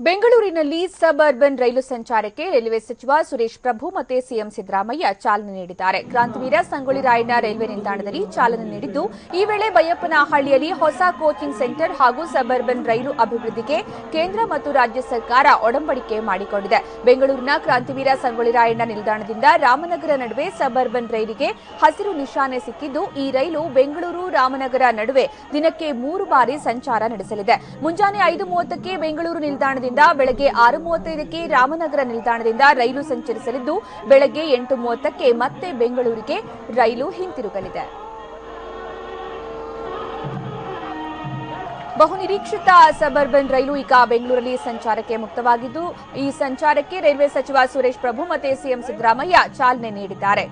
ಬೆಂಗಳೂರಿನಲ್ಲಿ ಸಬ್ ಅರ್ಬನ್ ರೈಲು ಸಂಚಾರಕ್ಕೆ ರೈಲ್ವೆ ಸಚಿವ ಸುರೇಶ್ ಪ್ರಭು ಮತ್ತು ಸಿಎಂ ಸಿದ್ದರಾಮಯ್ಯ ಚಾಲನೆ ನೀಡಿದ್ದಾರೆ. ಕ್ರಾಂತಿವೀರ ಸಂಗೊಳ್ಳಿ ರಾಯಣ್ಣ ರೈಲ್ವೆ ನಿಲ್ದಾಣದಲ್ಲಿ ಚಾಲನೆ ನೀಡಿದ್ದು, ಈ ವೇಳೆ ಬೈಯಪ್ಪನಹಳ್ಳಿಯಲ್ಲಿ ಹೊಸ ಕೋಚಿಂಗ್ ಸೆಂಟರ್ ಹಾಗೂ ಸಬ್ ಅರ್ಬನ್ ರೈಲು ಅಭಿವೃದ್ಧಿಗೆ ಕೇಂದ್ರ ಮತ್ತು ರಾಜ್ಯ ಸರ್ಕಾರ ಒಡಂಬಡಿಕೆ ಮಾಡಿಕೊಂಡಿದೆ. ಬೆಂಗಳೂರಿನ ಕ್ರಾಂತಿವೀರ ಸಂಗೊಳ್ಳಿ ರಾಯಣ್ಣ ನಿಲ್ದಾಣದಿಂದ ರಾಮನಗರ ನಡುವೆ ಸಬ್ ಅರ್ಬನ್ ರೈಲಿಗೆ ಹಸಿರು ನಿಶಾನೆ ಸಿಕ್ಕಿದ್ದು, ಈ ರೈಲು ಬೆಂಗಳೂರು ರಾಮನಗರ ನಡುವೆ ದಿನಕ್ಕೆ 3 ಬಾರಿ ಸಂಚಾರ ನಡೆಸಲಿದೆ. ಮುಂಜಾನೆ 5:30ಕ್ಕೆ ಬೆಂಗಳೂರು ನಿಲ್ದಾಣದಿಂದ ಬೆಳಗ್ಗೆ 6:35ಕ್ಕೆ ರಾಮನಗರ ನಿಲ್ದಾಣದಿಂದ ರೈಲು ಸಂಚರಿಸಲಿದ್ದು, ಬೆಳಗ್ಗೆ 8:30ಕ್ಕೆ ಮತ್ತೆ ಬೆಂಗಳೂರಿಗೆ ರೈಲು ಹಿಂತಿರುಗಲಿದೆ. ಬಹುನಿರೀಕ್ಷಿತ ಸಬ್ ಅರ್ಬನ್ ರೈಲು ಈಗ ಬೆಂಗಳೂರಲ್ಲಿ ಸಂಚಾರಕ್ಕೆ ಮುಕ್ತವಾಗಿದ್ದು, ಈ ಸಂಚಾರಕ್ಕೆ ರೈಲ್ವೆ ಸಚಿವ ಸುರೇಶ್ ಪ್ರಭು ಮತ್ತು ಸಿಎಂ ಸಿದ್ದರಾಮಯ್ಯ ಚಾಲನೆ ನೀಡಿದ್ದಾರೆ.